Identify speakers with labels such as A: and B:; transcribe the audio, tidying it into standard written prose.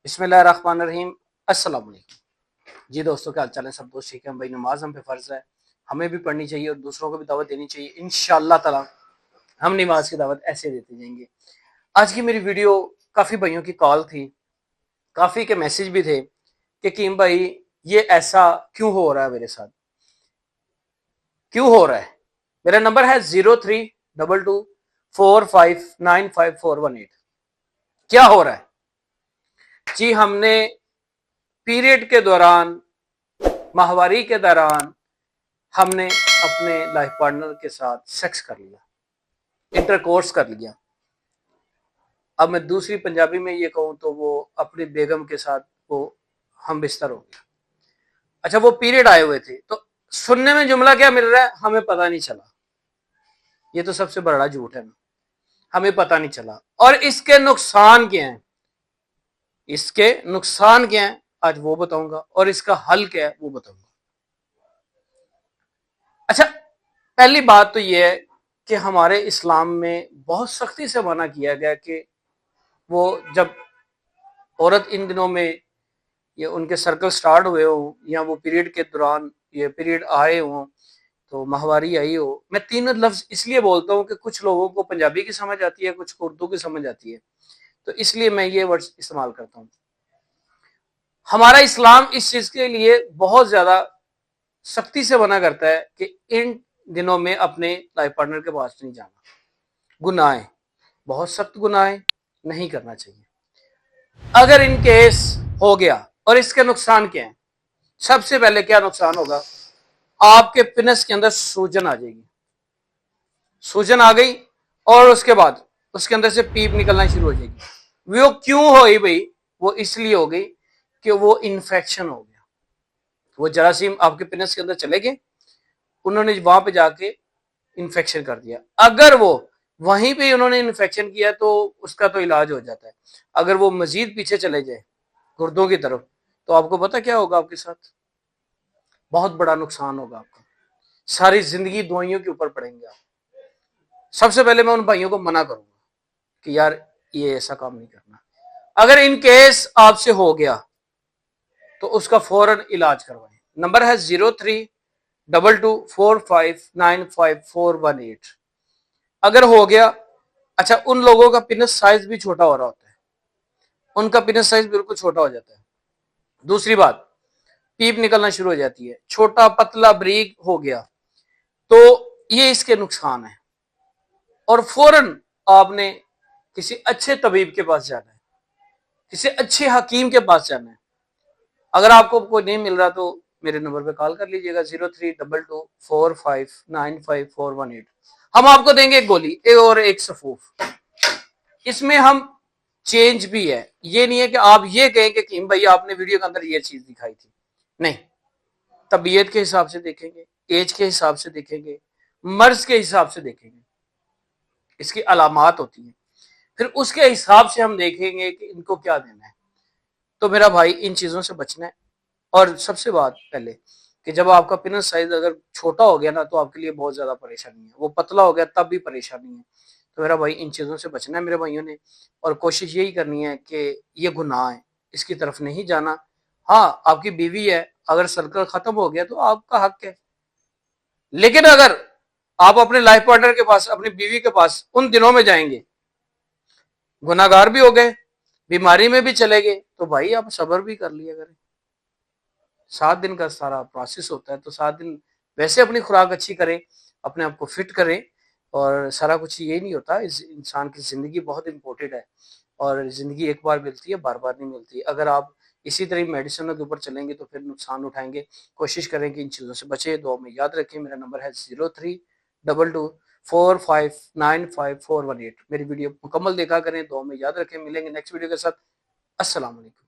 A: بسم اللہ الرحمن الرحیم۔ السلام علیکم جی دوستوں، کیا حال چال ہے؟ سب دوست ٹھیک ہیں بھائی؟ نماز ہم پہ فرض ہے، ہمیں بھی پڑھنی چاہیے اور دوسروں کو بھی دعوت دینی چاہیے۔ انشاءاللہ تعالی ہم نماز کی دعوت ایسے دیتے جائیں گے۔ آج کی میری ویڈیو کافی بھائیوں کی کال تھی، کافی کے میسج بھی تھے کہ کیم بھائی یہ ایسا کیوں ہو رہا ہے، میرے ساتھ کیوں ہو رہا ہے؟ میرا نمبر ہے 0322459541 کیا ہو رہا ہے جی؟ ہم نے پیریڈ کے دوران، ماہواری کے دوران ہم نے اپنے لائف پارٹنر کے ساتھ سیکس کر لیا، انٹر کورس کر لیا۔ اب میں دوسری پنجابی میں یہ کہوں تو وہ اپنی بیگم کے ساتھ وہ ہم بستر ہو گیا۔ اچھا، وہ پیریڈ آئے ہوئے تھے تو سننے میں جملہ کیا مل رہا ہے؟ ہمیں پتہ نہیں چلا۔ یہ تو سب سے بڑا جھوٹ ہے، ہمیں پتہ نہیں چلا۔ اور اس کے نقصان کیا ہیں؟ اس کے نقصان کیا ہیں آج وہ بتاؤں گا، اور اس کا حل کیا ہے وہ بتاؤں گا۔ اچھا، پہلی بات تو یہ ہے کہ ہمارے اسلام میں بہت سختی سے منع کیا گیا کہ وہ جب عورت ان دنوں میں یہ ان کے سرکل سٹارٹ ہوئے ہوں یا وہ پیریڈ کے دوران یہ پیریڈ آئے ہوں تو ماہواری آئی ہو، میں تینوں لفظ اس لیے بولتا ہوں کہ کچھ لوگوں کو پنجابی کی سمجھ آتی ہے، کچھ کو اردو کی سمجھ آتی ہے، تو اس لیے میں یہ ورڈز استعمال کرتا ہوں۔ ہمارا اسلام اس چیز کے لیے بہت زیادہ سختی سے منع کرتا ہے کہ ان دنوں میں اپنے لائف پارٹنر کے پاس نہیں جانا۔ گناہ ہے، بہت سخت گناہ ہے، نہیں کرنا چاہیے۔ اگر ان کیس ہو گیا، اور اس کے نقصان کیا ہیں؟ سب سے پہلے کیا نقصان ہوگا؟ آپ کے پنس کے اندر سوجن آ جائے گی۔ سوجن آ گئی اور اس کے بعد اس کے اندر سے پیپ نکلنا شروع ہو جائے گی۔ وہ کیوں ہوئی بھائی؟ وہ اس لیے ہو گئی کہ وہ انفیکشن ہو گیا۔ وہ جراثیم آپ کے پنس کے اندر چلے گئے، انہوں نے وہاں پہ جا کے انفیکشن کر دیا۔ اگر وہ وہیں پہ انہوں نے انفیکشن کیا تو اس کا تو علاج ہو جاتا ہے۔ اگر وہ مزید پیچھے چلے جائے گردوں کی طرف تو آپ کو پتا کیا ہوگا؟ آپ کے ساتھ بہت بڑا نقصان ہوگا۔ آپ کو ساری زندگی دوائیوں کے اوپر پڑیں گے آپ۔ سب سے پہلے میں ان بھائیوں کو منع کروں گا کہ یار یہ ایسا کام نہیں کرنا۔ اگر ان کیس آپ سے ہو گیا تو اس کا فوراً علاج کروائیں۔ نمبر ہے 0322459541 اگر ہو گیا۔ اچھا، ان لوگوں کا پنس سائز بھی چھوٹا ہو رہا ہوتا ہے، ان کا پنس سائز بالکل چھوٹا ہو جاتا ہے۔ دوسری بات، پیپ نکلنا شروع ہو جاتی ہے، چھوٹا پتلا بریک ہو گیا، تو یہ اس کے نقصان ہے۔ اور فوراً آپ نے کسی اچھے طبیب کے پاس جانا ہے، کسی اچھے حکیم کے پاس جانا ہے۔ اگر آپ کو کوئی نہیں مل رہا تو میرے نمبر پہ کال کر لیجئے گا 0322459541 ہم آپ کو دیں گے ایک گولی اور ایک سفوف۔ اس میں ہم چینج بھی ہے، یہ نہیں ہے کہ آپ یہ کہیں کہ کیم بھائی آپ نے ویڈیو کے اندر یہ چیز دکھائی تھی، نہیں۔ طبیعت کے حساب سے دیکھیں گے، ایج کے حساب سے دیکھیں گے، مرض کے حساب سے دیکھیں گے، اس کی علامات ہوتی ہیں، پھر اس کے حساب سے ہم دیکھیں گے کہ ان کو کیا دینا ہے۔ تو میرا بھائی ان چیزوں سے بچنا ہے۔ اور سب سے بات پہلے کہ جب آپ کا پنس سائز اگر چھوٹا ہو گیا نا تو آپ کے لیے بہت زیادہ پریشانی ہے، وہ پتلا ہو گیا تب بھی پریشانی ہے۔ تو میرا بھائی ان چیزوں سے بچنا ہے میرے بھائیوں نے، اور کوشش یہی کرنی ہے کہ یہ گناہ ہے، اس کی طرف نہیں جانا۔ ہاں، آپ کی بیوی ہے، اگر سرکل ختم ہو گیا تو آپ کا حق ہے، لیکن اگر آپ اپنے لائف پارٹنر کے پاس، اپنی بیوی کے پاس ان دنوں میں جائیں گے، گناہگار بھی ہو گئے، بیماری میں بھی چلے گئے، تو بھائی آپ صبر بھی کر لیا کریں۔ 7 دن کا سارا پروسیس ہوتا ہے، تو 7 دن ویسے اپنی خوراک اچھی کریں، اپنے آپ کو فٹ کریں، اور سارا کچھ یہی نہیں ہوتا۔ انسان کی زندگی بہت امپورٹنٹ ہے، اور زندگی ایک بار ملتی ہے، بار بار نہیں ملتی۔ اگر آپ اسی طرح میڈیسنوں کے اوپر چلیں گے تو پھر نقصان اٹھائیں گے۔ کوشش کریں کہ ان چیزوں سے بچیں، دعا میں یاد رکھیں۔ میرا نمبر ہے 0322459541 میری ویڈیو مکمل دیکھا کریں، دعا میں یاد رکھیں۔ ملیں گے نیکسٹ ویڈیو کے ساتھ۔ السلام علیکم۔